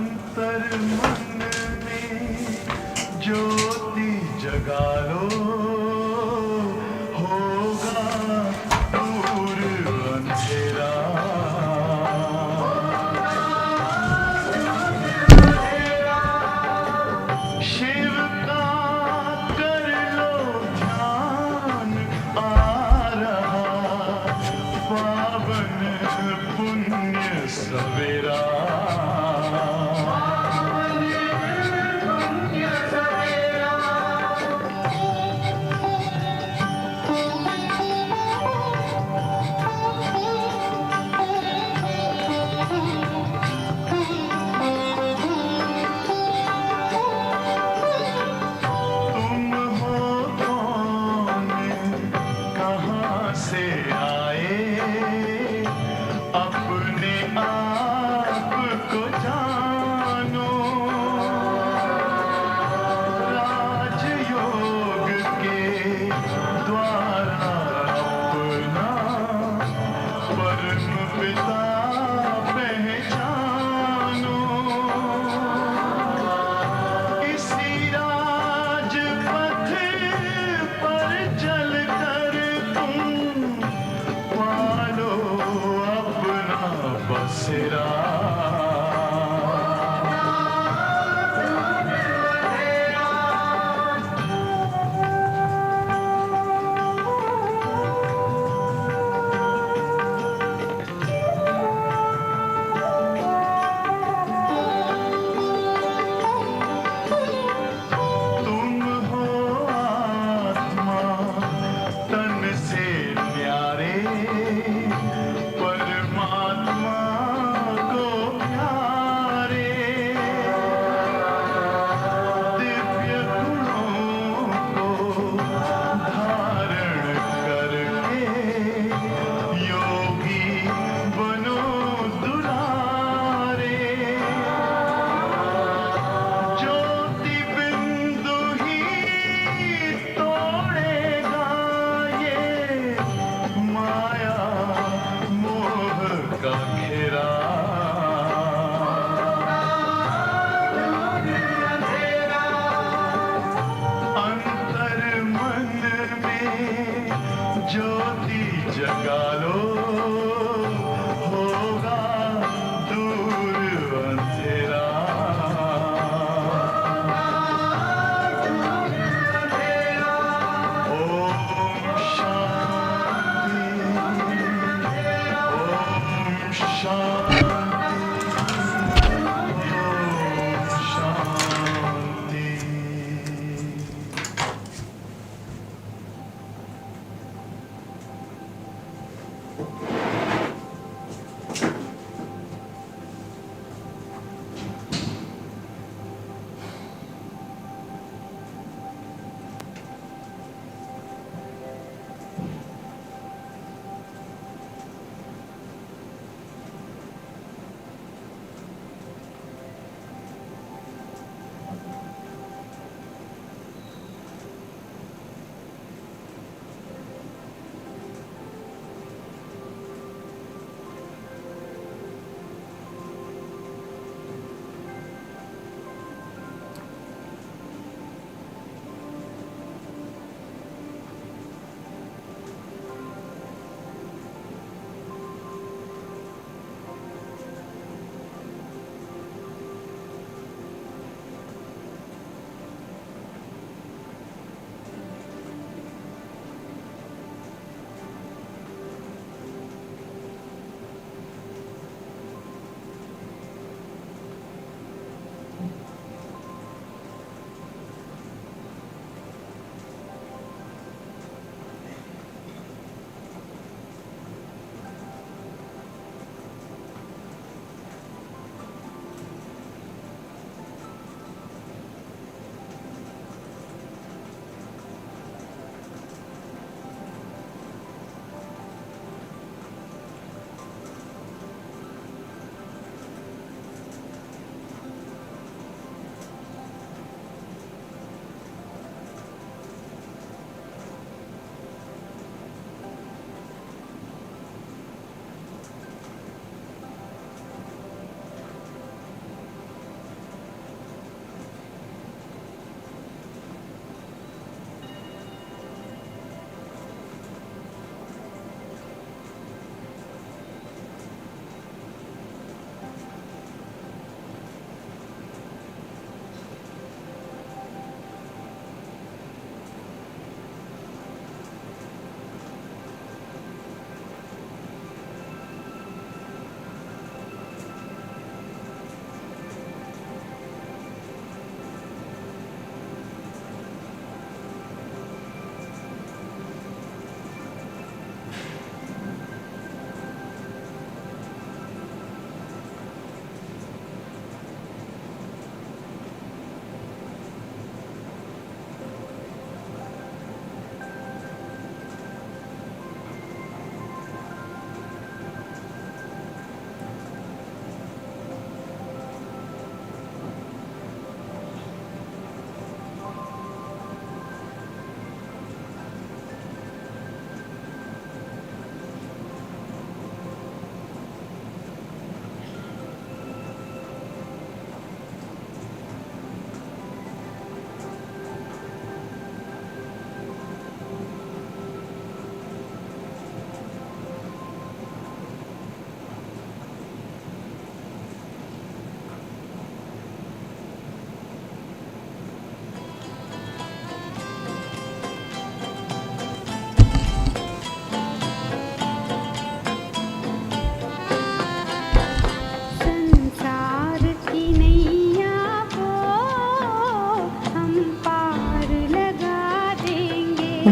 अंतर मन में ज्योति जगा लो, होगा दूर अंधेरा। शिव का कर लो ध्यान, आ रहा पावन पुण्य सवेरा।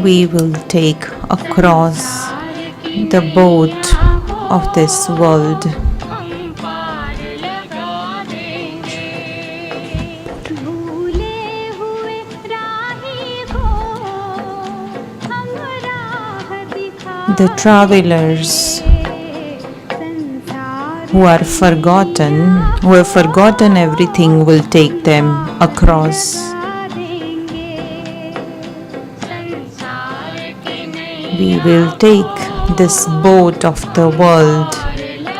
we will take across the boat of this world. The travelers who have forgotten everything, will take them across. We will take this boat of the world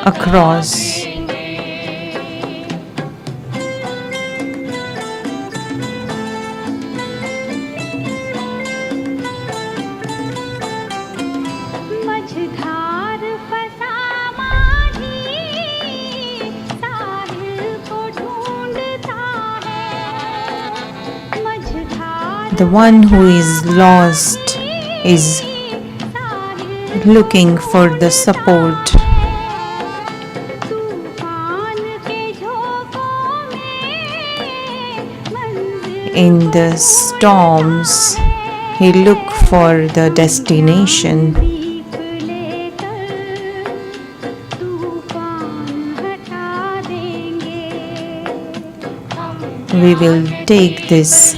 across. The one who is lost is looking for the support. In the storms, he looks for the destination. We will take this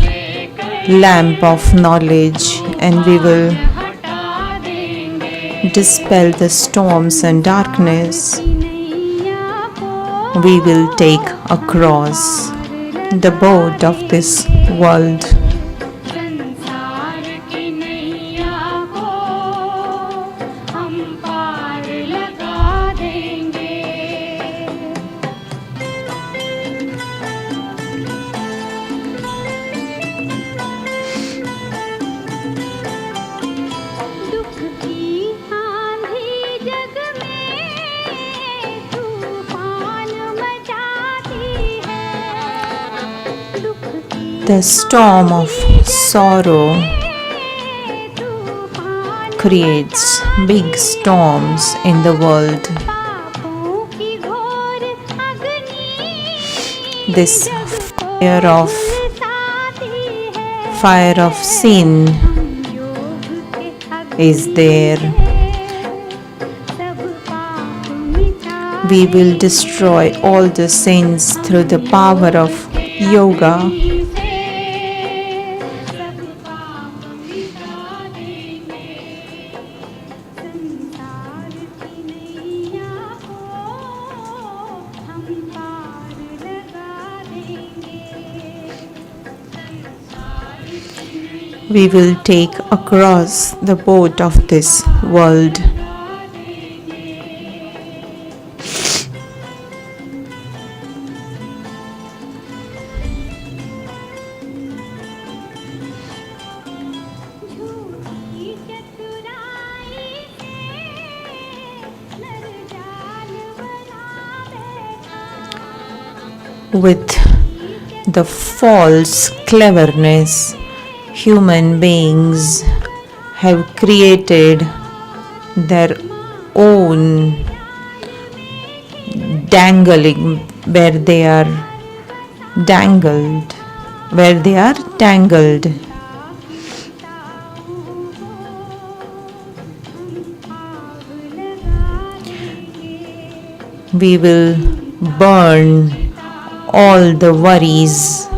lamp of knowledge and we will dispel the storms and darkness. We will take across the boat of this world. The storm of sorrow creates big storms in the world. This fire of sin is there. We will destroy all the sins through the power of yoga. We will take across the boat of this world. With the false cleverness, human beings have created their own dangling where they are tangled. We will burn all the worries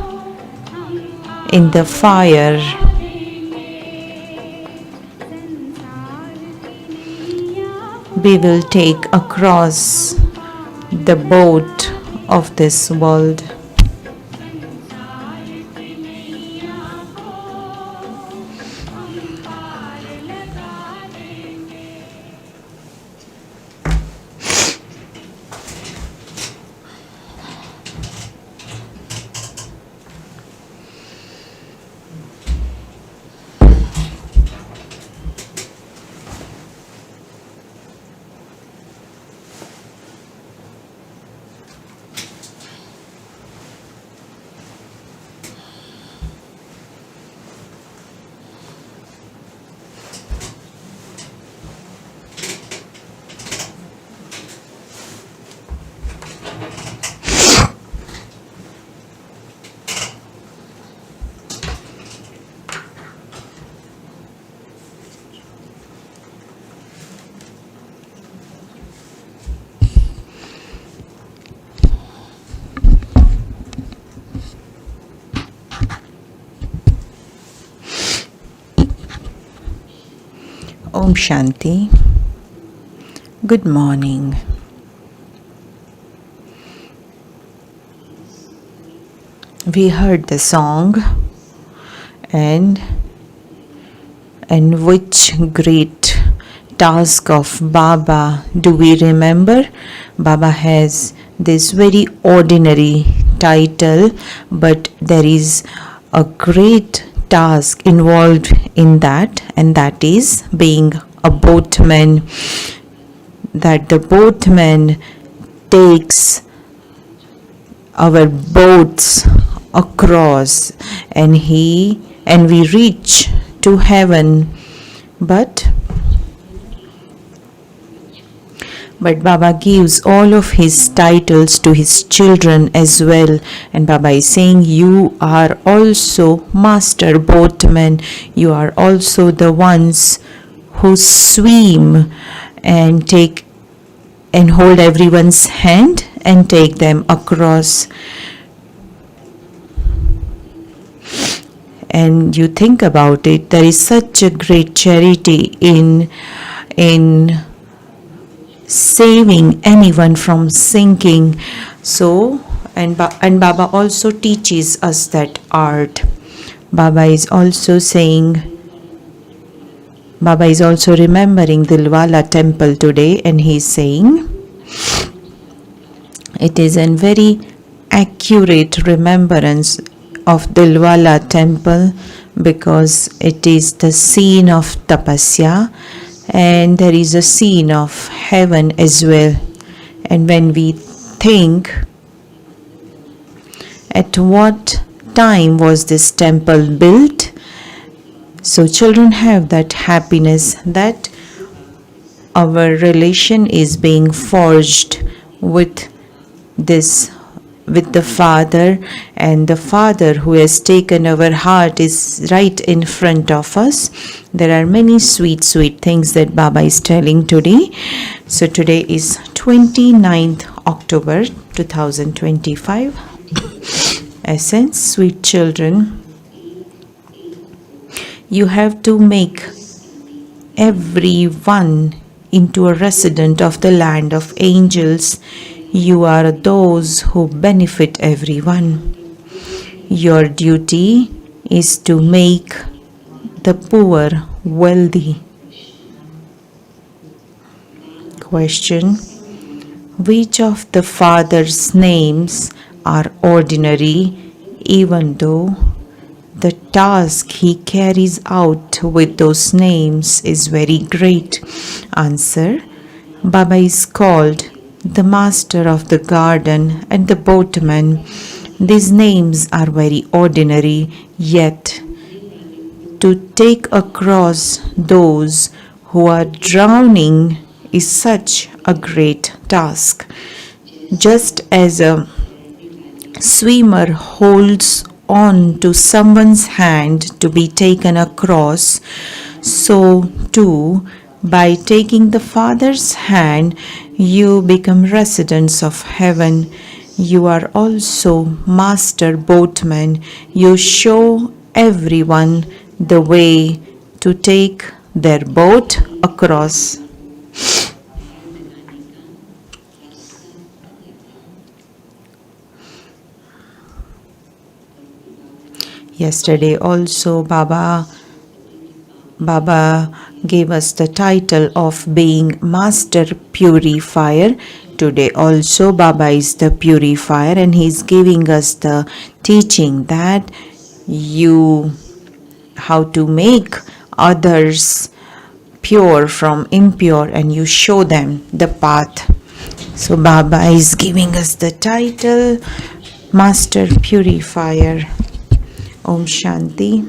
in the fire. We will take across the boat of this world. Om Shanti. Good morning. We heard the song and which great task of Baba do we remember? Baba has this very ordinary title, but there is a great task involved in that, and that is being a boatman. That the boatman takes our boats across and we reach to heaven, but Baba gives all of his titles to his children as well, and Baba is saying, you are also master boatmen, you are also the ones who swim and take and hold everyone's hand and take them across. And you think about it, there is such a great charity in saving anyone from sinking. So, and Baba also teaches us that art. Baba is also remembering Dilwala temple today, and he's saying it is a very accurate remembrance of Dilwala temple because it is the scene of tapasya, and there is a scene of heaven as well. And when we think at what time was this temple built, so children have that happiness that our relation is being forged with the Father, and the Father who has taken our heart is right in front of us. There are many sweet things that Baba is telling today. So today is 29th October 2025. Essence, sweet children, you have to make everyone into a resident of the land of angels. You are those who benefit everyone. Your duty is to make the poor wealthy. Question: which of the Father's names are ordinary, even though the task he carries out with those names is very great? Answer: Baba is called the master of the garden and the boatman. These names are very ordinary, yet to take across those who are drowning is such a great task. Just as a swimmer holds on to someone's hand to be taken across, so too by taking the Father's hand, you become residents of heaven. You are also master boatmen. You show everyone the way to take their boat across. Yesterday also Baba gave us the title of being Master Purifier. Today also Baba is the Purifier, and he is giving us the teaching that how to make others pure from impure, and you show them the path. So Baba is giving us the title Master Purifier. Om Shanti.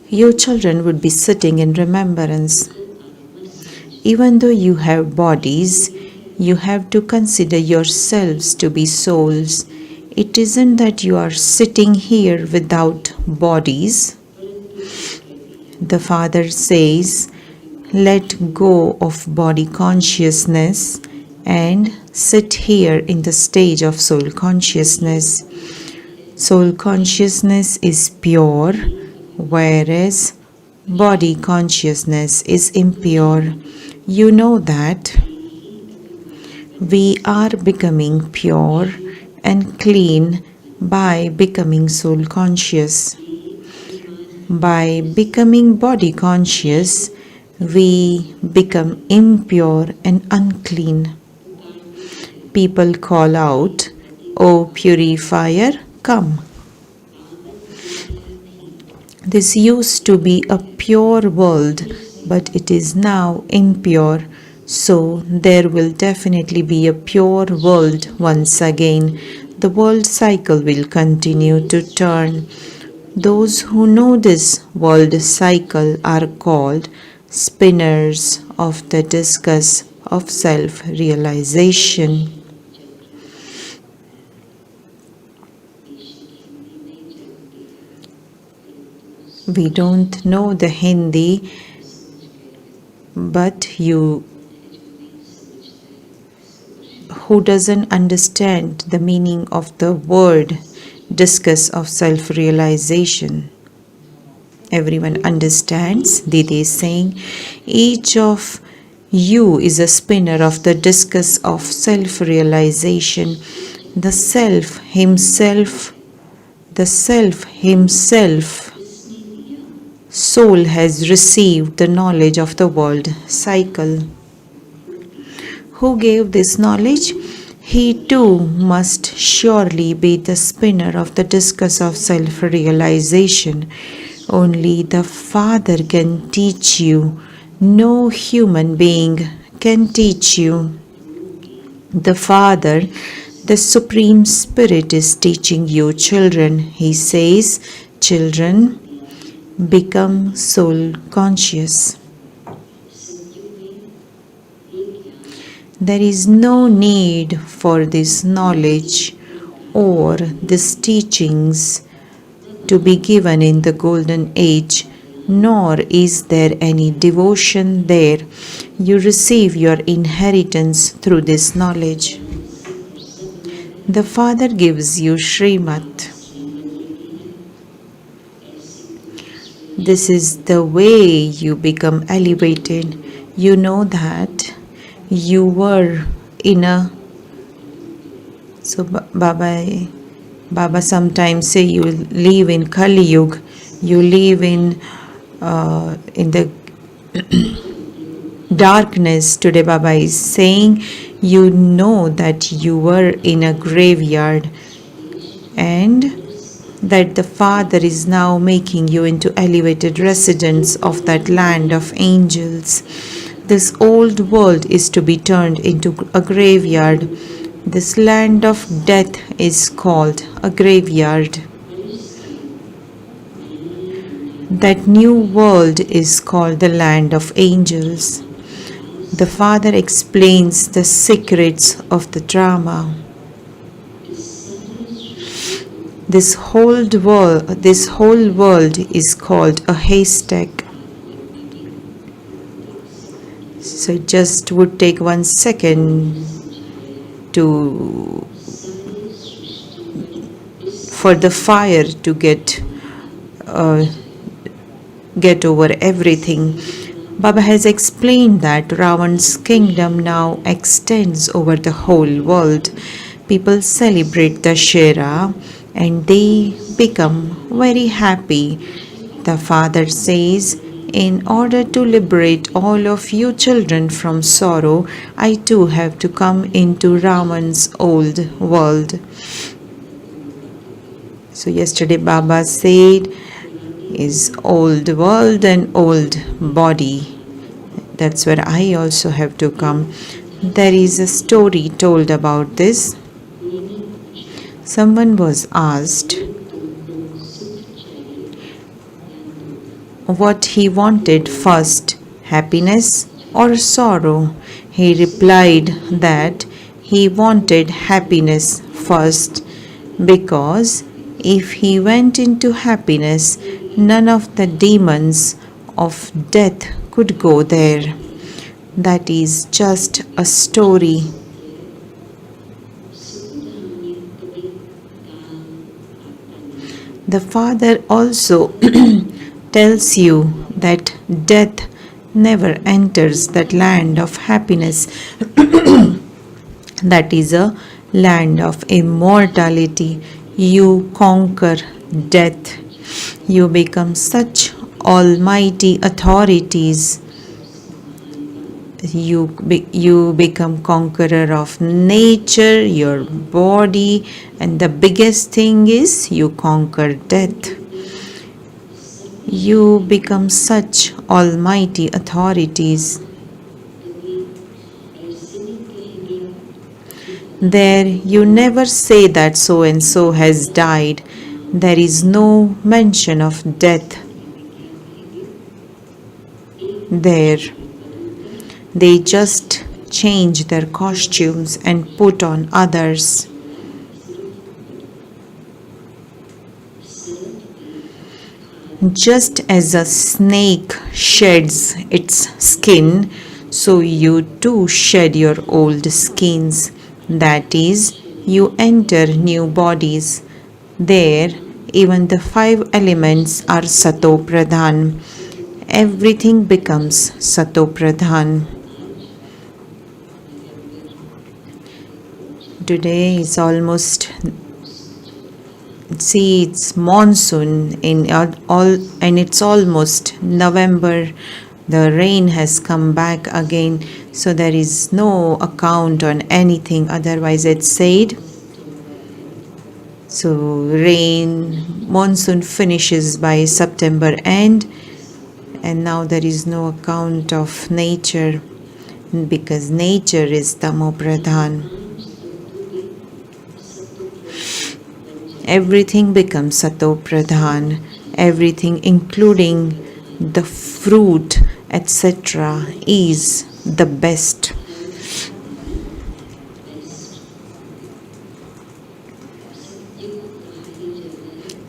Your children would be sitting in remembrance. Even though you have bodies, you have to consider yourselves to be souls. It isn't that you are sitting here without bodies. The Father says, let go of body consciousness and sit here in the stage of soul consciousness. Soul consciousness is pure, whereas body consciousness is impure. You know that we are becoming pure and clean by becoming soul conscious. By becoming body conscious, we become impure and unclean. People call out, "O purifier, come." This used to be a pure world, but it is now impure. So there will definitely be a pure world once again. The world cycle will continue to turn. Those who know this world cycle are called spinners of the discus of self-realization. We don't know the Hindi, but who doesn't understand the meaning of the word discus of self-realization? Everyone understands. Didi is saying, each of you is a spinner of the discus of self-realization. The self himself, soul has received the knowledge of the world cycle. Who gave this knowledge? He too must surely be the spinner of the discus of self-realization. Only the Father can teach you. No human being can teach you. The Father, the Supreme Spirit, is teaching you, children. He says, children, become soul conscious. There is no need for this knowledge or these teachings to be given in the golden age, nor is there any devotion there. You receive your inheritance through this knowledge. The Father gives you Srimat. This is the way you become elevated. You know that you were in a... So Baba sometimes say you live in Kali Yuga, you live in the darkness. Today Baba is saying you know that you were in a graveyard and that the Father is now making you into elevated residents of that land of angels. This old world is to be turned into a graveyard. This land of death is called a graveyard. That new world is called the land of angels. The Father explains the secrets of the drama. This whole world is called a haystack. So it just would take 1 second for the fire to get over everything. Baba has explained that Ravan's kingdom now extends over the whole world. People celebrate Dashera and they become very happy. The Father says, in order to liberate all of you children from sorrow, I too have to come into Raman's old world. So yesterday Baba said, is old world and old body. That's where I also have to come. There is a story told about this. Someone was asked what he wanted first, happiness or sorrow. He replied that he wanted happiness first, because if he went into happiness, none of the demons of death could go there. That is just a story. The Father also tells you that death never enters that land of happiness. That is a land of immortality. You conquer death. You become such almighty authorities. You become conqueror of nature, your body, and the biggest thing is you conquer death. You become such almighty authorities. There you never say that so and so has died. There is no mention of death there. They just change their costumes and put on others. Just as a snake sheds its skin, so you too shed your old skins. That is, you enter new bodies. There, even the 5 elements are Sato Pradhan. Everything becomes Sato Pradhan. Today is almost, see, it's monsoon in all, and it's almost November. The rain has come back again, so there is no account on anything, otherwise it's said. So rain, monsoon finishes by September end, and now there is no account of nature, because nature is Tamo Pradhan. Everything becomes Sato Pradhan. Everything, including the fruit, etc., is the best.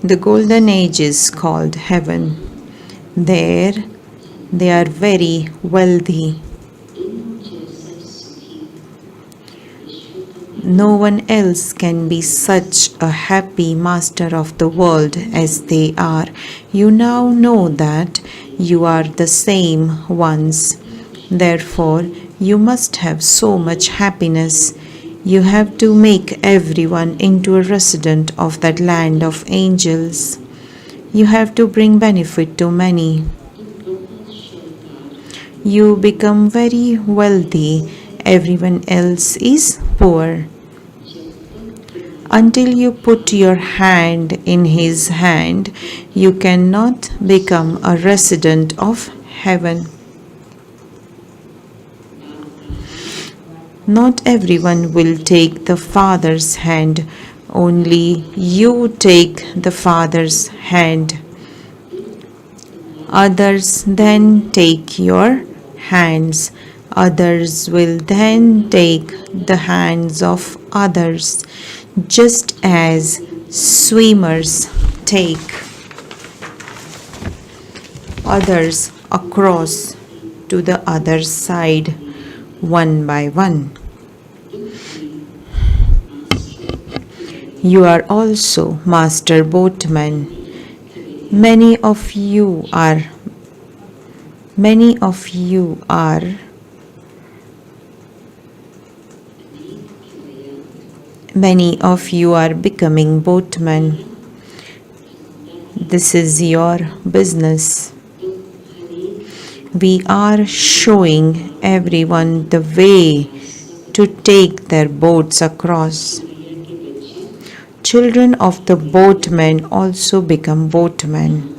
The golden age is called heaven. There they are very wealthy. No one else can be such a happy master of the world as they are. You now know that you are the same ones. Therefore, you must have so much happiness. You have to make everyone into a resident of that land of angels. You have to bring benefit to many. You become very wealthy. Everyone else is poor. Until you put your hand in his hand, you cannot become a resident of heaven. Not everyone will take the Father's hand. Only you take the Father's hand. Others then take your hands. Others will then take the hands of others, just as swimmers take others across to the other side one by one. You are also master boatmen. Many of you are becoming boatmen. This is your business. We are showing everyone the way to take their boats across. Children of the boatmen also become boatmen.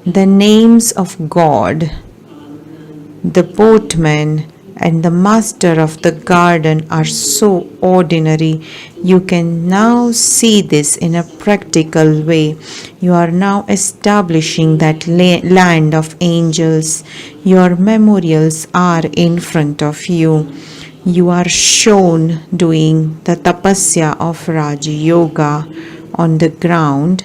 The names of God, the boatman, and the master of the garden are so ordinary. You can now see this in a practical way. You are now establishing that land of angels. Your memorials are in front of you. You are shown doing the tapasya of Raja Yoga on the ground,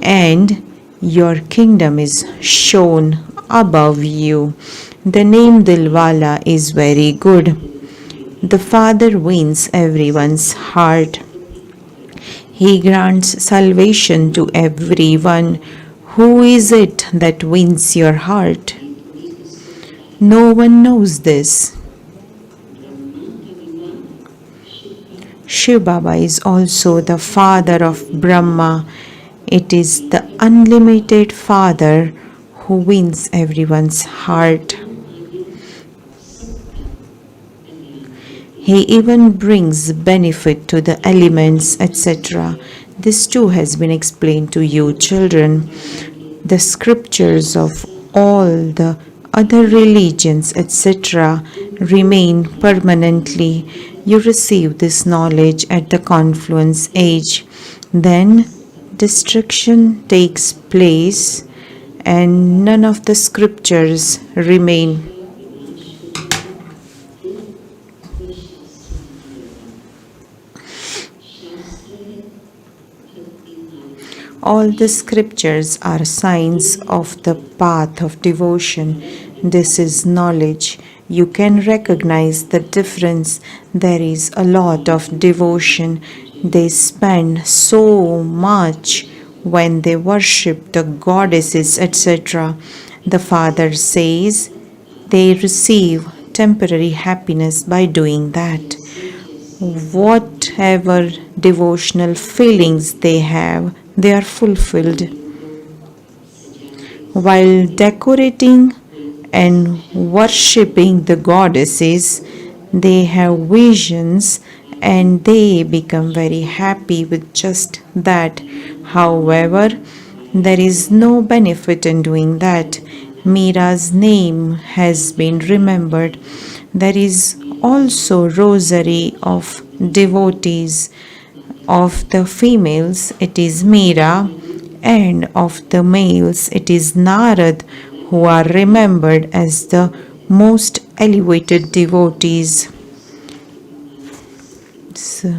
and your kingdom is shown above you. The name Dilwala is very good. The Father wins everyone's heart. He grants salvation to everyone Who is it that wins your heart? No one knows this. Shiv Baba is also the father of Brahma. It is the unlimited father who wins everyone's heart. He even brings benefit to the elements, etc. This too has been explained to you, children. The scriptures of all the other religions, etc., remain permanently. You receive this knowledge at the confluence age. Then destruction takes place and none of the scriptures remain. All the scriptures are signs of the path of devotion. This is knowledge. You can recognize the difference. There is a lot of devotion. They spend so much when they worship the goddesses, etc. The Father says they receive temporary happiness by doing that. Whatever devotional feelings they have, they are fulfilled. While decorating and worshipping the goddesses, they have visions and they become very happy with just that. However, there is no benefit in doing that. Mira's name has been remembered. There is also rosary of devotees. Of the females, it is Mira, and of the males, it is Narad, who are remembered as the most elevated devotees. So,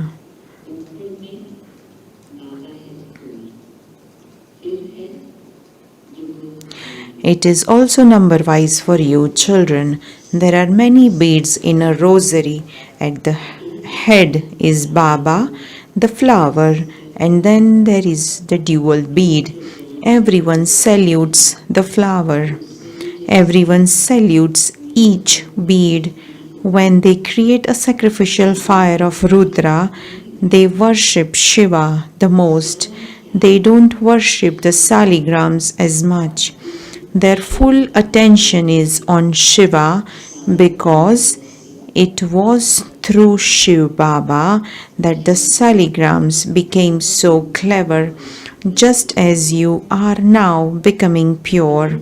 it is also number wise for you, children. There are many beads in a rosary. At the head is Baba, the flower, and then there is the dual bead. Everyone salutes the flower. Everyone salutes each bead. When they create a sacrificial fire of Rudra, they worship Shiva the most. They don't worship the saligrams as much. Their full attention is on Shiva because it was through Shiv Baba that the saligrams became so clever, just as you are now becoming pure.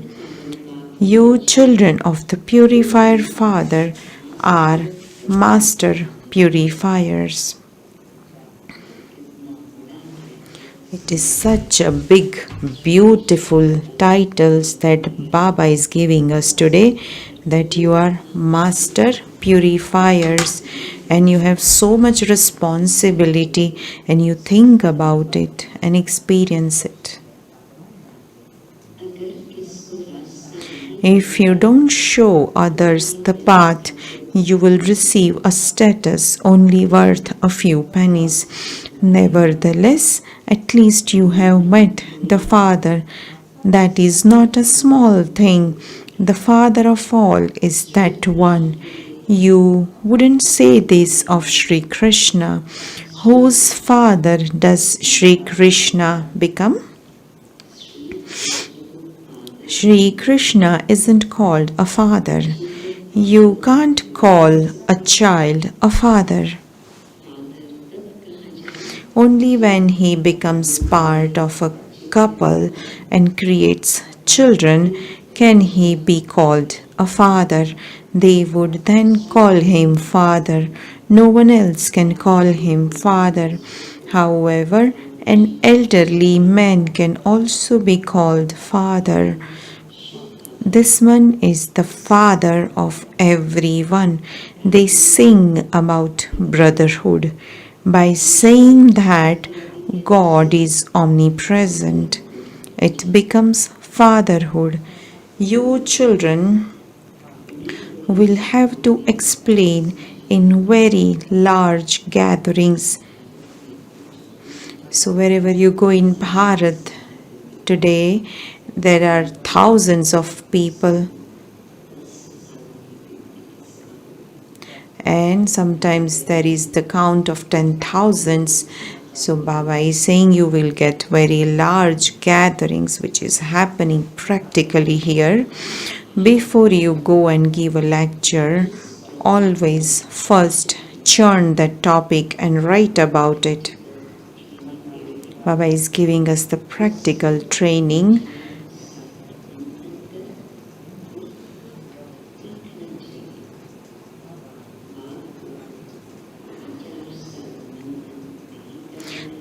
You children of the Purifier Father are master purifiers. It is such a big, beautiful titles that Baba is giving us today, that you are master purifiers and you have so much responsibility and you think about it and experience it. If you don't show others the path, you will receive a status only worth a few pennies. Nevertheless, at least you have met the Father. That is not a small thing. The Father of all is that one. You wouldn't say this of Sri Krishna. Whose father does Sri Krishna become? Sri Krishna isn't called a father. You can't call a child a father. Only when he becomes part of a couple and creates children can he be called a father. They would then call him father. No one else can call him father. However, an elderly man can also be called father. This one is the father of everyone. They sing about brotherhood. By saying that God is omnipresent, it becomes fatherhood. You children will have to explain in very large gatherings. So wherever you go in Bharat today, There are thousands of people, and sometimes there is the count of 10,000s. So Baba is saying you will get very large gatherings, which is happening practically here. Before you go and give a lecture, always first churn that topic and write about it. Baba is giving us the practical training.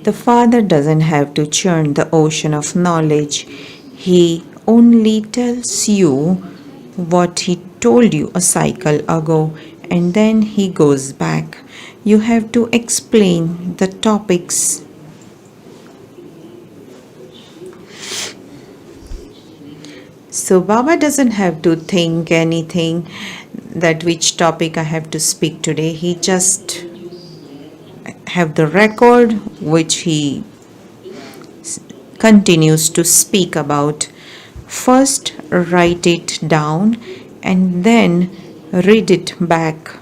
The Father doesn't have to churn the ocean of knowledge. He only tells you what he told you a cycle ago, and then he goes back. You have to explain the topics. So Baba doesn't have to think anything that which topic I have to speak today. He just have the record which he continues to speak about. First write it down and then read it back.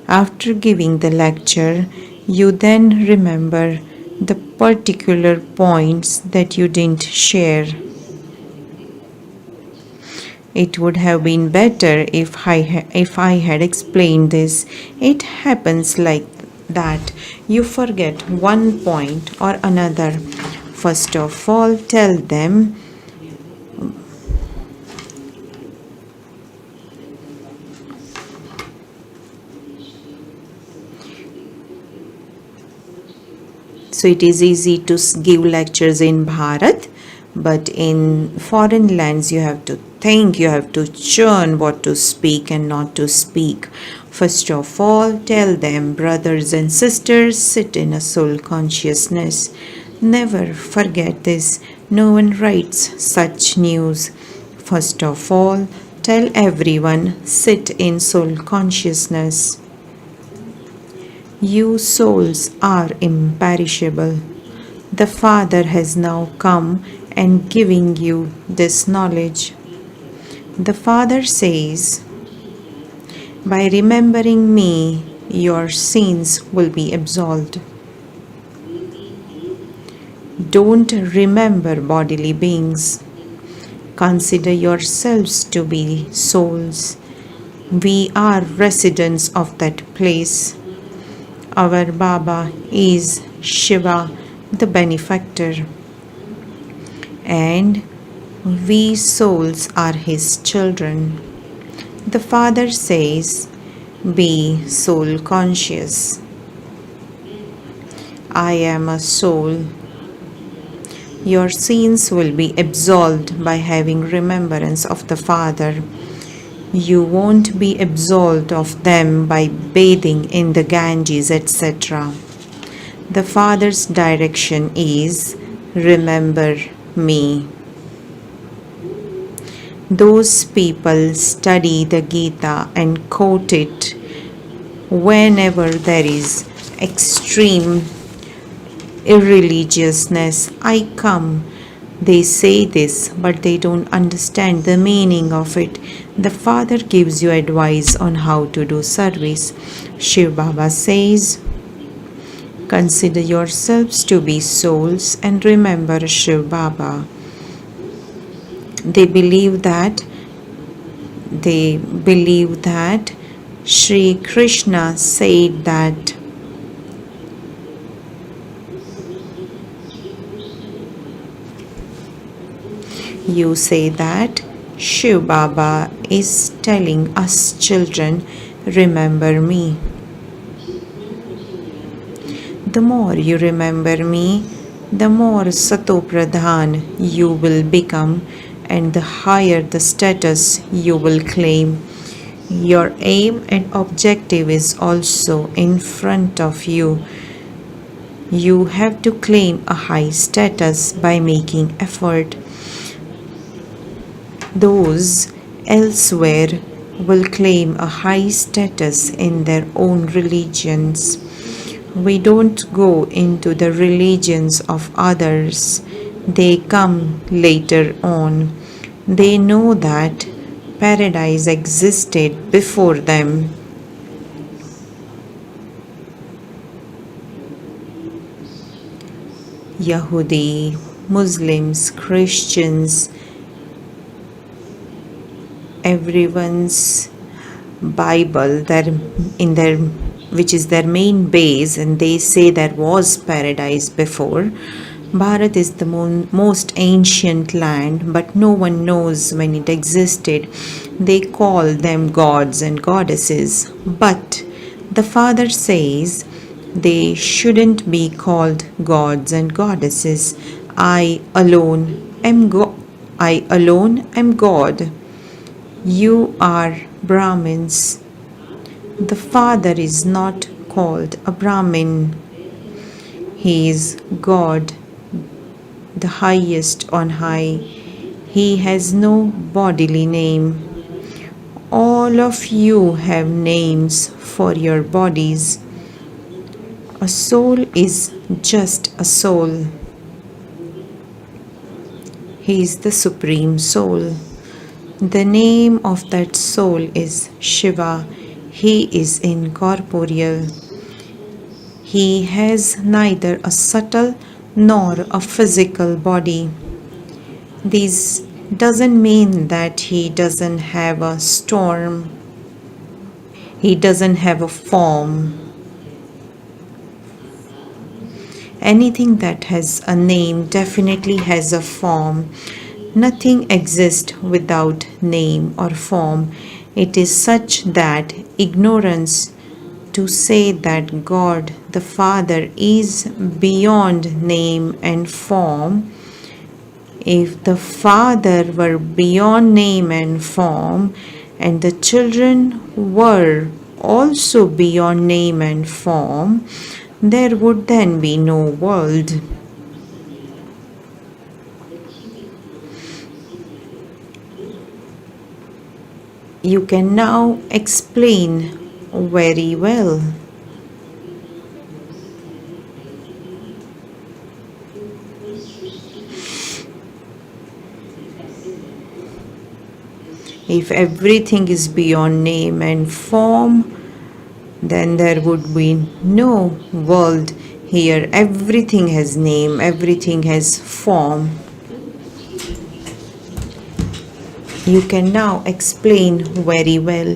After giving the lecture, you then remember the particular points that you didn't share. It would have been better if I had explained this. It happens like that. You forget one point or another. First of all, tell them so it is easy to give lectures in Bharat, but in foreign lands you have to think, you have to churn what to speak and not to speak. First of all, tell them, brothers and sisters, sit in a soul consciousness. Never forget this. No one writes such news. First of all, tell everyone, sit in soul consciousness. You souls are imperishable. The Father has now come and giving you this knowledge. The Father says, by remembering me, your sins will be absolved. Don't remember bodily beings. Consider yourselves to be souls. We are residents of that place. Our Baba is Shiva, the benefactor, and we souls are his children. The Father says, be soul conscious. I am a soul. Your sins will be absolved by having remembrance of the Father. You won't be absolved of them by bathing in the Ganges, etc. The Father's direction is, remember me. Those people study the Gita and quote it whenever there is extreme irreligiousness. I come. They say this, but they don't understand the meaning of it. The Father gives you advice on how to do service. Shiv Baba says, consider yourselves to be souls and remember Shiv Baba. They believe that Shri Krishna said that you say that Shiv Baba is telling us children, remember me. The more you remember me, the more Sato Pradhan you will become, and the higher the status you will claim. Your aim and objective is also in front of you. You have to claim a high status by making effort. Those elsewhere will claim a high status in their own religions. We don't go into the religions of others. They come later on. They know that paradise existed before them. Yahudi, Muslims, Christians, everyone's Bible, which is their main base, and they say there was paradise before. Bharat is the most ancient land, but no one knows when it existed. They call them gods and goddesses, but the Father says they shouldn't be called gods and goddesses. I alone am God. You are Brahmins. The Father is not called a Brahmin. He is God, the highest on high. He has no bodily name. All of you have names for your bodies. A soul is just a soul. He is the Supreme Soul. The name of that soul is Shiva. He is incorporeal. He has neither a subtle nor a physical body. This doesn't mean that he doesn't have a storm. He doesn't have a form. Anything that has a name definitely has a form. Nothing exists without name or form. It is such that ignorance to say that God the Father is beyond name and form. If the Father were beyond name and form, and the children were also beyond name and form, there would then be no world. You can now explain very well. If everything is beyond name and form, then there would be no world here. Everything has name, everything has form. You can now explain very well.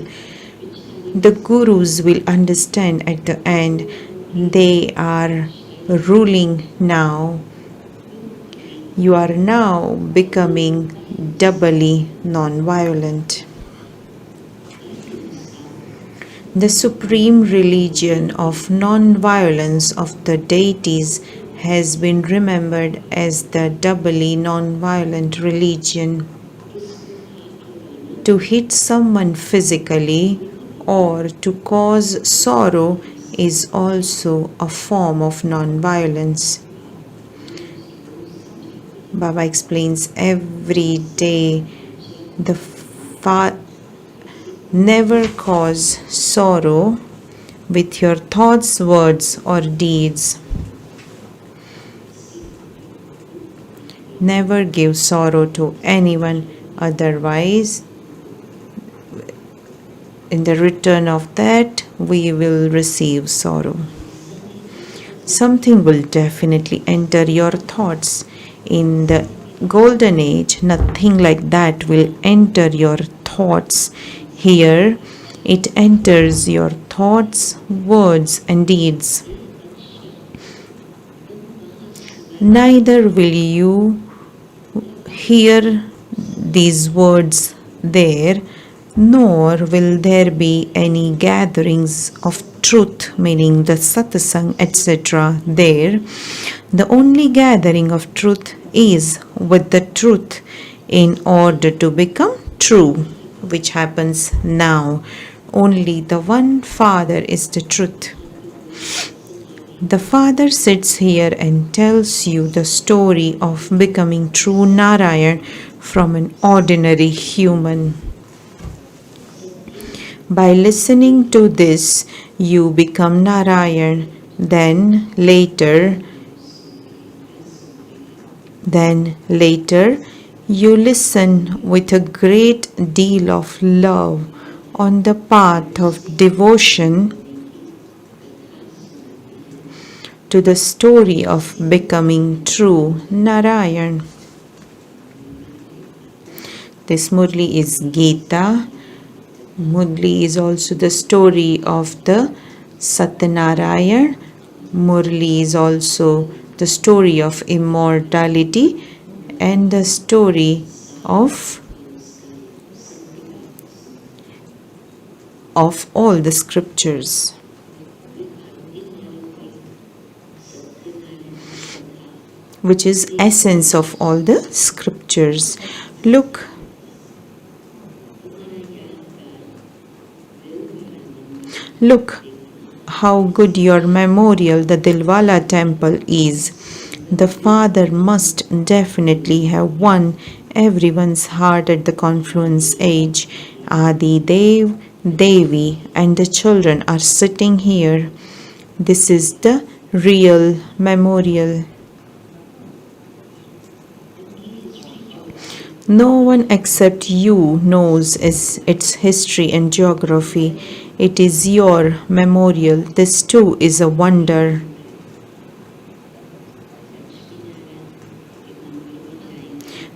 The gurus will understand at the end. They are ruling now. You are now becoming doubly non-violent. The supreme religion of non-violence of the deities has been remembered as the doubly non-violent religion. To hit someone physically or to cause sorrow is also a form of non-violence. Baba explains every day never cause sorrow with your thoughts, words or deeds. Never give sorrow to anyone, otherwise in the return of that we will receive sorrow. Something will definitely enter your thoughts. In the golden age, nothing like that will enter your thoughts. Here, it enters your thoughts, words and deeds. Neither will you hear these words there, nor will there be any gatherings of truth, meaning the satsang, etc. there. The only gathering of truth is with the truth in order to become true, which happens now. Only the one Father is the truth. The Father sits here and tells you the story of becoming true Narayan from an ordinary human. By listening to this, you become Narayan. Then later, Then later you listen with a great deal of love on the path of devotion to the story of becoming true Narayan. This Murli is Gita. Murli is also the story of the Satyanarayan. Murli is also the story of immortality and the story of all the scriptures. Which is essence of all the scriptures. Look how good your memorial, the Dilwala temple is. The father must definitely have won everyone's heart at the confluence age. Adi Dev, Devi and the children are sitting here. This is the real memorial. No one except you knows its history and geography. It is your memorial. This too is a wonder.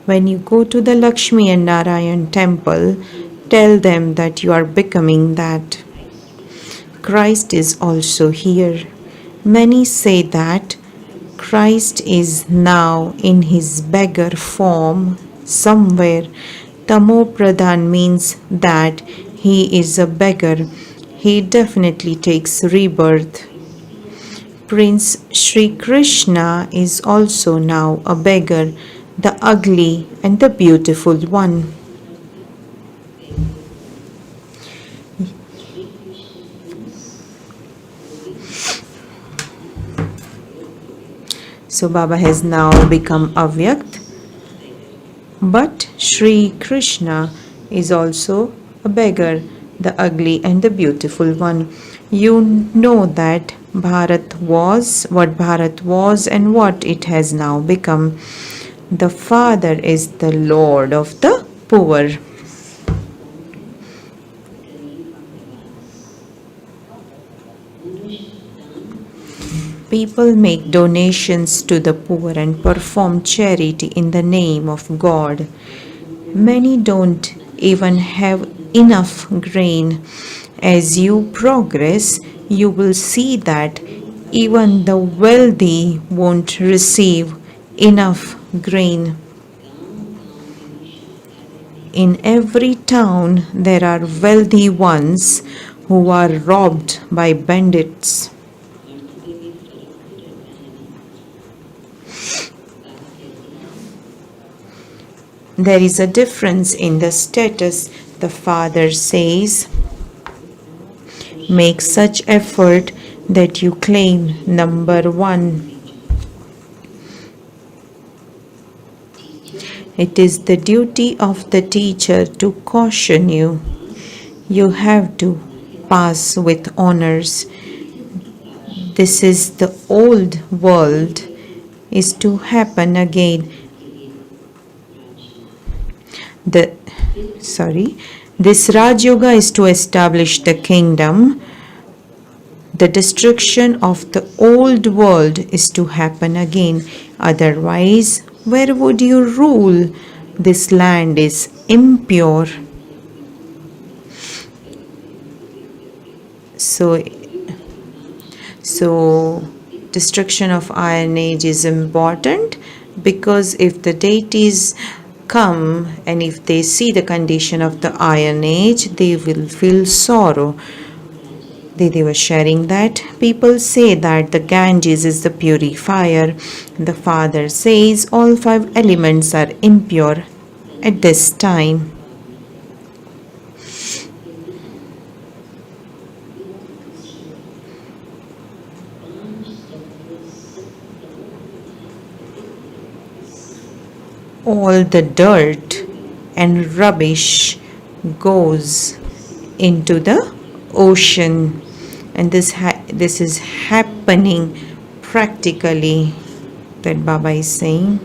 When you go to the Lakshmi and Narayan temple, tell them that you are becoming that. Christ is also here. Many say that Christ is now in his beggar form somewhere. Tamo Pradhan means that he is a beggar. He definitely takes rebirth. Prince Sri Krishna is also now a beggar, the ugly and the beautiful one. So Baba has now become Avyakt, but Sri Krishna is also a beggar, the ugly and the beautiful one. You know that Bharat was what Bharat was and what it has now become. The Father is the Lord of the poor. People make donations to the poor and perform charity in the name of God. Many don't even have enough grain. As you progress, you will see that even the wealthy won't receive enough grain. In every town, there are wealthy ones who are robbed by bandits. There is a difference in the status. The father says, make such effort that you claim number one. It is the duty of the teacher to caution you. You have to pass with honors. This is the old world is to happen again. This Raj Yoga is to establish the kingdom. The destruction of the old world is to happen again. Otherwise, where would you rule? This land is impure. So destruction of Iron Age is important, because if the deities come and if they see the condition of the Iron Age, they will feel sorrow. They were sharing that. People say that the Ganges is the purifier. The father says all 5 elements are impure at this time. All the dirt and rubbish goes into the ocean, and this is happening practically, that Baba is saying.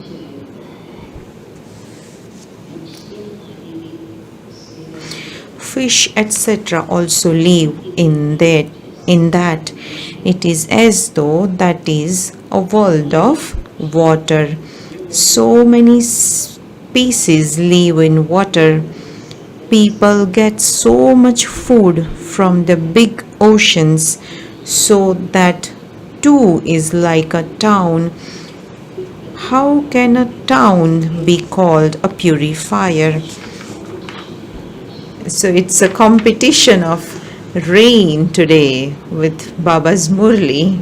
fish, etc. also live in that. It is as though that is a world of water. So many species live in water. People get so much food from the big oceans, so that too is like a town. How can a town be called a purifier? So it's a competition of rain today with Baba's Murli.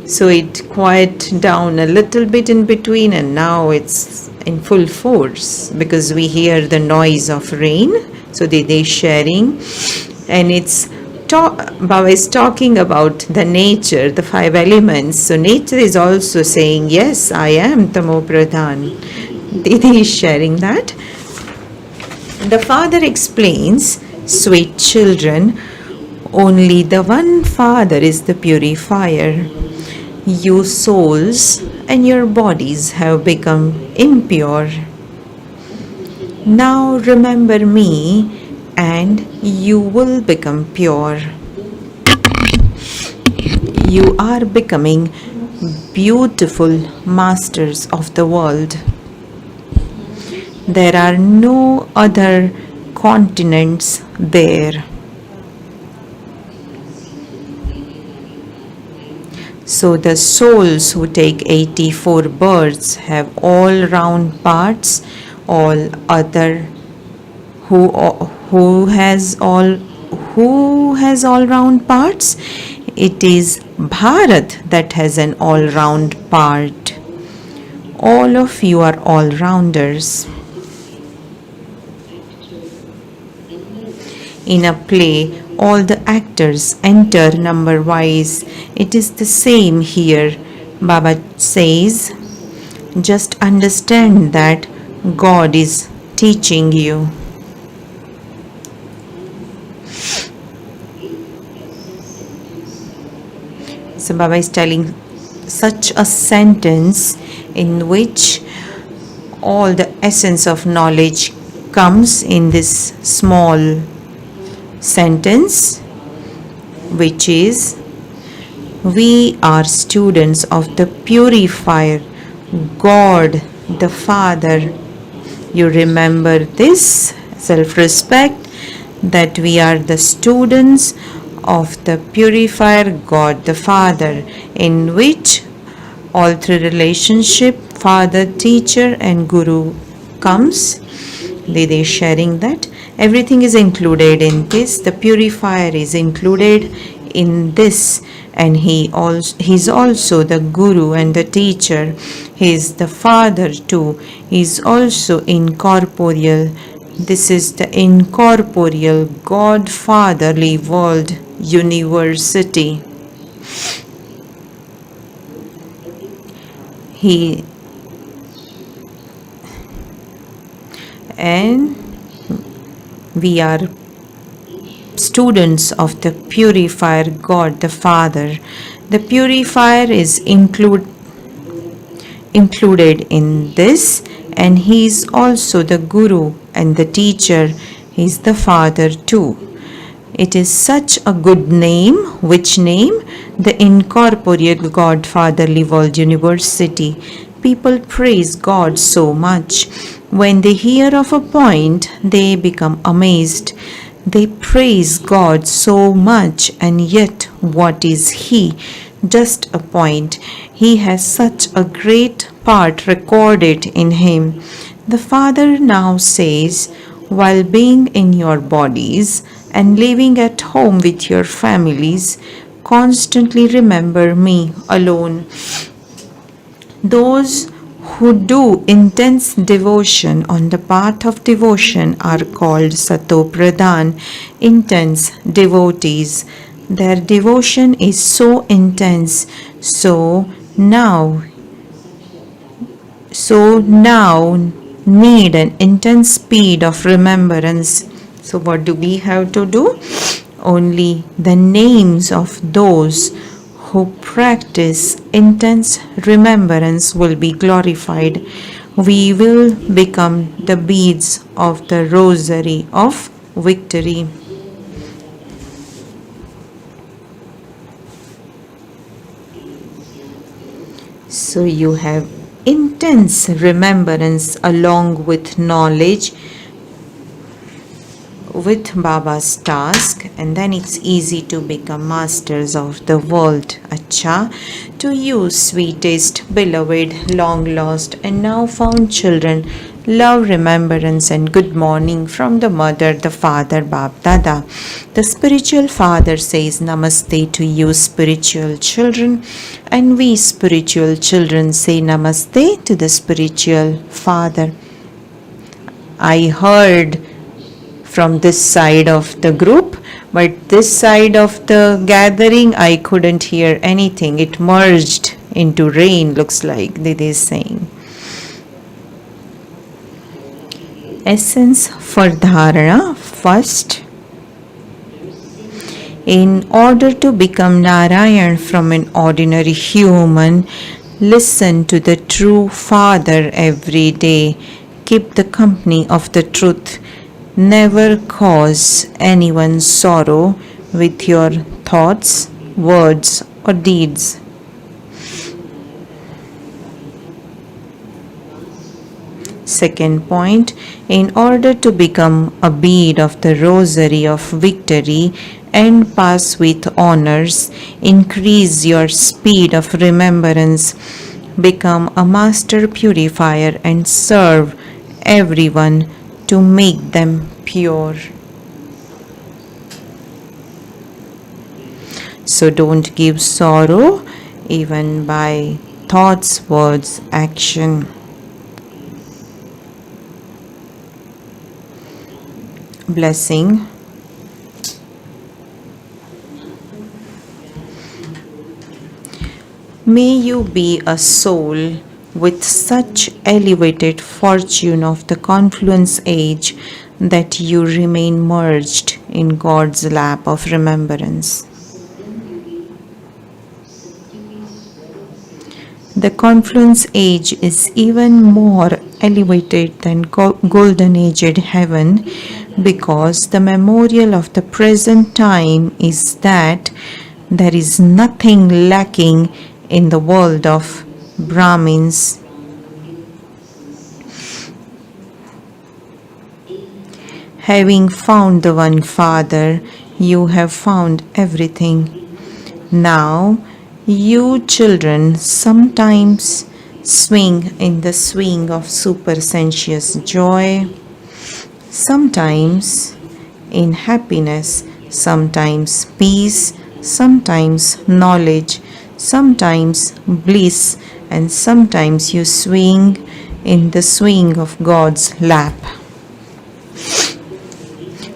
So it quieted down a little bit in between, and now it's in full force because we hear the noise of rain. So they sharing, and Baba is talking about the nature, the 5 elements. So nature is also saying, yes, I am Tamo Pradhan. Didi is sharing that. The father explains, sweet children, only the one Father is the purifier. You souls and your bodies have become impure. Now remember me and you will become pure. You are becoming beautiful masters of the world. There are no other continents there. So the souls who take 84 births have all round parts. All other who has all round parts? It is Bharat that has an all round part. All of you are all rounders. In a play, all the actors enter number wise. It is the same here. Baba says, just understand that God is teaching you. So Baba is telling such a sentence in which all the essence of knowledge comes in this small sentence, which is, we are students of the purifier, God the Father. You remember this self-respect, that we are the students of the purifier, God the Father, in which all through relationship, Father, Teacher and Guru comes. They are sharing that. Everything is included in this. The purifier is included in this, and he's also the Guru and the Teacher. He is the Father too. He is also incorporeal. This is the incorporeal God Fatherly World University. And we are students of the purifier, God the Father. The purifier is included in this, and he is also the Guru and the Teacher. He is the Father too. It is such a good name. Which name? The Incorporeal God Fatherly World University. People praise God so much. When they hear of a point, they become amazed. They praise God so much, and yet what is He? Just a point. He has such a great part recorded in Him. The Father now says, while being in your bodies and living at home with your families, constantly remember me alone. Those who do intense devotion on the path of devotion are called Sato Pradhan, intense devotees. Their devotion is so intense. So now need an intense speed of remembrance. So what do we have to do? Only the names of those who practice intense remembrance will be glorified. we will become the beads of the rosary of victory. So you have intense remembrance along with knowledge with Baba's task, and then it's easy to become masters of the world. Acha, to you, sweetest, beloved, long lost, and now found children, love, remembrance, and good morning from the mother, the father, Bab Dada. The spiritual father says Namaste to you, spiritual children, and we spiritual children say Namaste to the spiritual father. I heard from this side of the group, but this side of the gathering I couldn't hear anything. It merged into rain, looks like Didi is saying. Essence for dharana. First, in order to become Narayan from an ordinary human, listen to the true Father every day. Keep the company of the truth. Never cause anyone sorrow with your thoughts, words, or deeds. Second point, in order to become a bead of the rosary of victory and pass with honors, increase your speed of remembrance, become a master purifier, and serve everyone to make them pure. So don't give sorrow even by thoughts, words, action. Blessing. May you be a soul with such elevated fortune of the confluence age that you remain merged in God's lap of remembrance. The confluence age is even more elevated than golden aged heaven, because the memorial of the present time is that there is nothing lacking in the world of Brahmins. Having found the one Father, you have found everything. Now, you children sometimes swing in the swing of supersensuous joy, sometimes in happiness, sometimes peace, sometimes knowledge, sometimes bliss, and sometimes you swing in the swing of God's lap.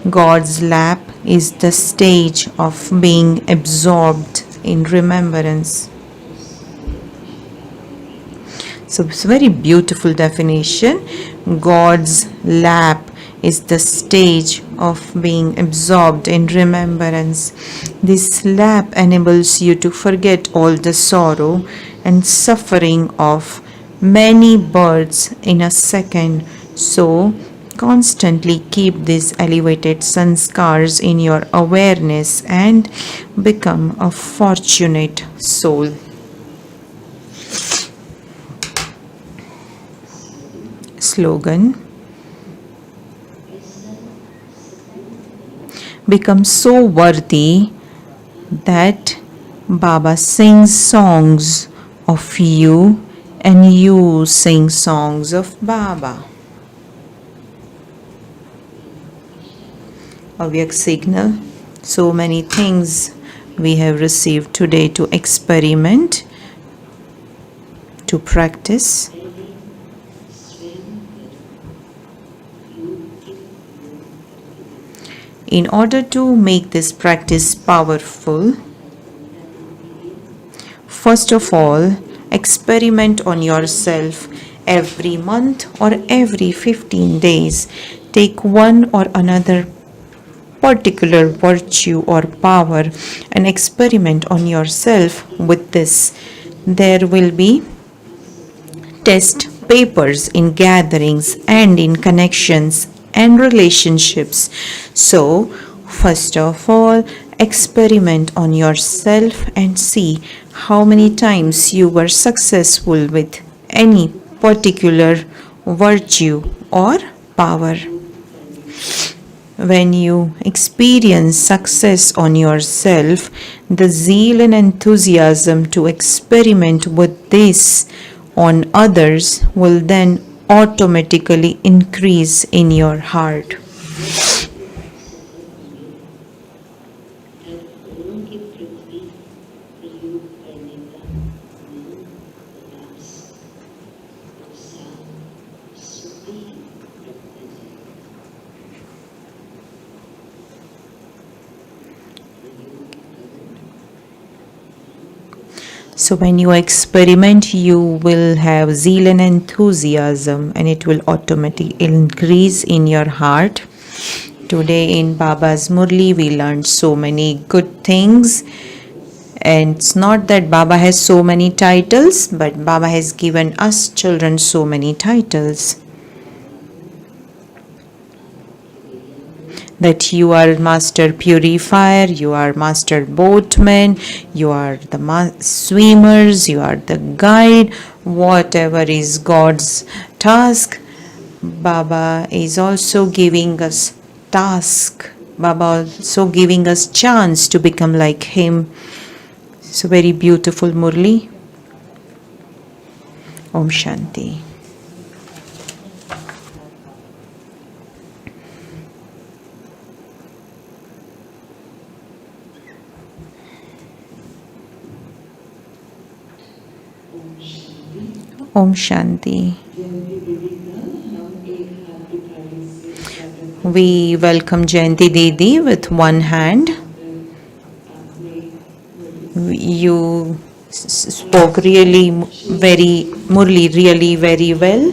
God's lap is the stage of being absorbed in remembrance. So it's a very beautiful definition. God's lap is the stage of being absorbed in remembrance. This lap enables you to forget all the sorrow and suffering of many births in a second. So constantly keep these elevated sanskars in your awareness and become a fortunate soul. Slogan. Become so worthy that Baba sings songs of you and you sing songs of Baba. Avyak signal. So many things we have received today to experiment, to practice. In order to make this practice powerful, first of all, experiment on yourself every month or every 15 days. Take one or another particular virtue or power and experiment on yourself with this. There will be test papers in gatherings and in connections and relationships. So, first of all, experiment on yourself and see how many times you were successful with any particular virtue or power. When you experience success on yourself, the zeal and enthusiasm to experiment with this on others will then automatically increase in your heart. So, when you experiment, you will have zeal and enthusiasm, and it will automatically increase in your heart. Today, in Baba's Murli, we learned so many good things. And it's not that Baba has so many titles, but Baba has given us children so many titles. That you are master purifier, you are master boatman, you are the swimmers, you are the guide, whatever is God's task. Baba is also giving us task. Baba also giving us chance to become like him. So very beautiful Murli. Om Shanti. Om Shanti. We welcome Jayanti Didi with one hand. You spoke really very, Murli, really very well.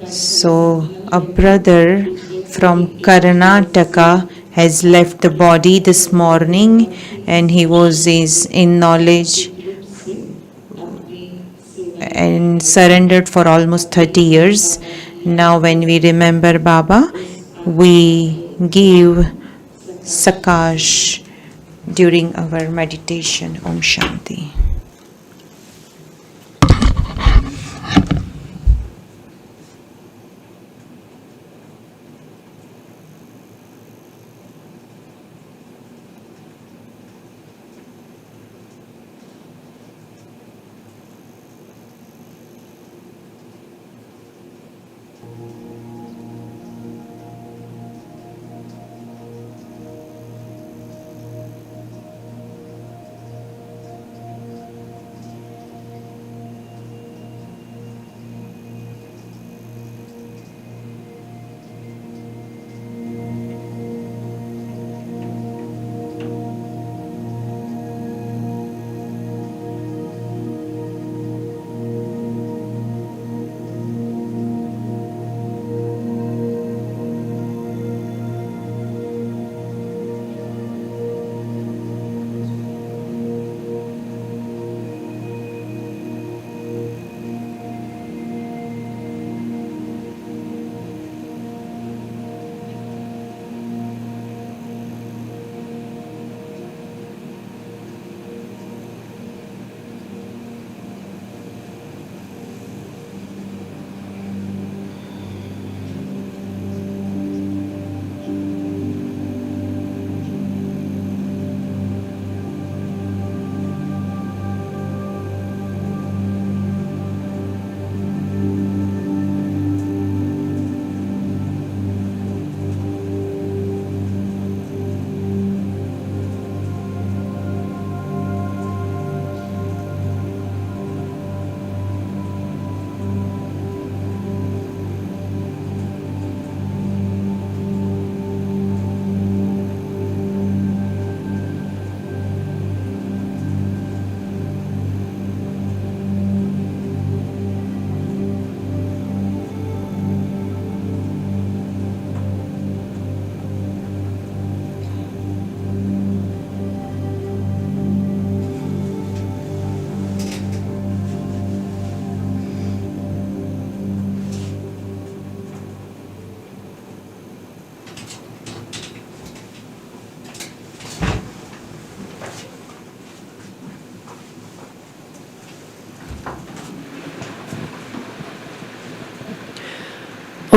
So, a brother from Karnataka has left the body this morning, and he was in knowledge and surrendered for almost 30 years. Now, when we remember Baba, we give Sakash during our meditation. Om Shanti.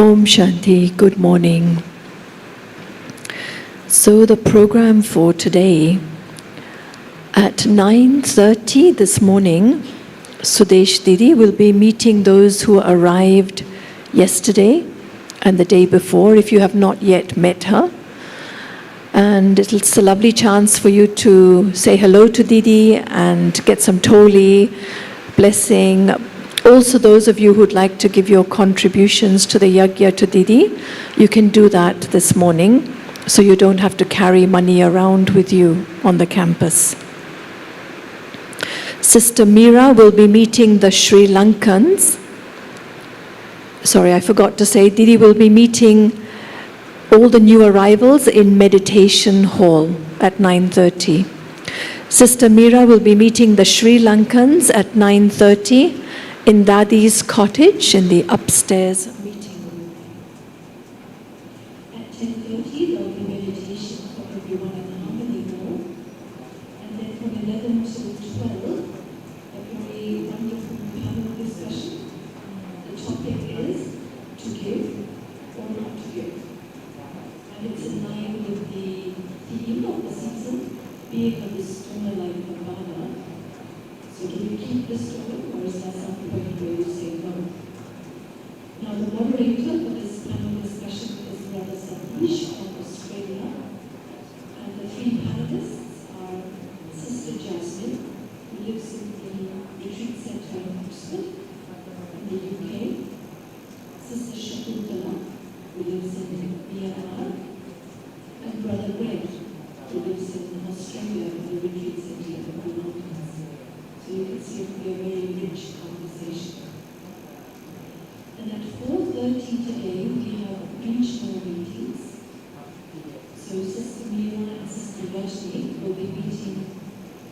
Om Shanti, good morning. So the program for today, at 9:30 this morning, Sudesh Didi will be meeting those who arrived yesterday and the day before, if you have not yet met her. And it's a lovely chance for you to say hello to Didi and get some toli, blessing. Also, those of you who'd like to give your contributions to the yagya to Didi, you can do that this morning, so you don't have to carry money around with you on the campus. Sister Meera will be meeting the Sri Lankans. Sorry, I forgot to say, Didi will be meeting all the new arrivals in Meditation Hall at 9:30. Sister Meera will be meeting the Sri Lankans at 9:30 in Dadi's cottage in the upstairs meeting room. At 10:30 there will be meditation for everyone in the Harmony Hall. And then from 11 to 12, a very wonderful panel discussion. The topic is to give or not to give. And it's in line with the theme of the season, being a bestower like Nirvana. So do you keep bestowing, or is there some point where you say no? Now the moderator for this panel discussion is Brother Satish from Australia. And the three panelists are Sister Jasmine, who lives in the retreat centre in Oxford, in the UK. Sister Shakuntala, who lives in Myanmar. And Brother Greg, who lives in Australia, in the retreat centre in the mountains. So you can see it will be a very rich conversation. And at 4:30 today, we have regional meetings. So Sister Meera and Sister Rajni will be meeting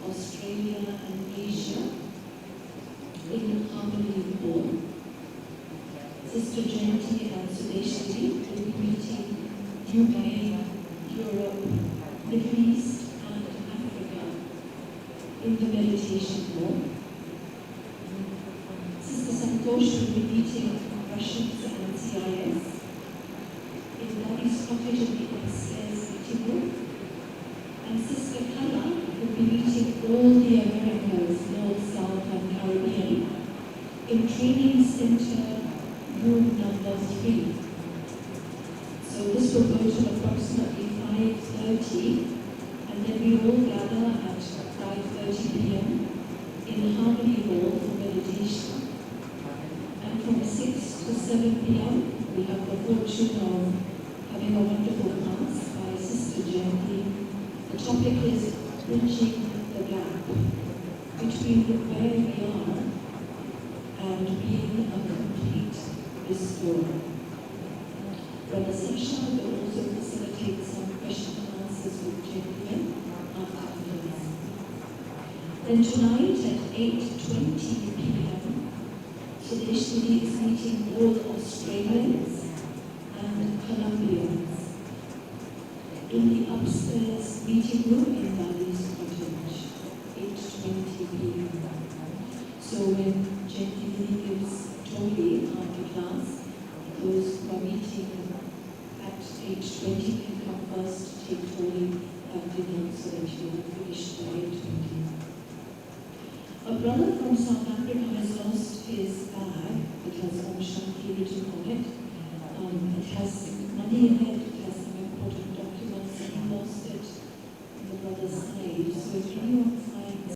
Australia and Asia in Harmony Hall. Sister Jayanti and Sudesh Didi will be meeting UK, Europe, Middle East and Africa in the Meditation Hall. Sister Santosh will be meeting Russians and CIS in Dadi's cottage in the upstairs meeting room. And Sister Kala will be meeting all the Americas, North, South and Caribbean in Training Center room number 3. So this will go to approximately 5:30, and then we all gather at 5:30 p.m. in the Harmony Hall for meditation. And from 6 to 7 p.m. we have the fortune of having a wonderful class by Sister Jayanti. The topic is bridging the gap between where we are and being a complete restorer. Brother Sasha will also facilitate some question and answers with gentlemen after the class. Then tonight at 8:20 p.m. Sudesh Didi is meeting all Australians and Colombians in the upstairs meeting room in Dadi's cottage, 8:20 p.m. So when Jayati Didi gives Toli after class, those who are meeting at 8:20 can come first, take Toli, have dinner so that you will finish by 8:20. A brother from South Africa has lost his bag. It has Om Shanti written on it. It has money in it,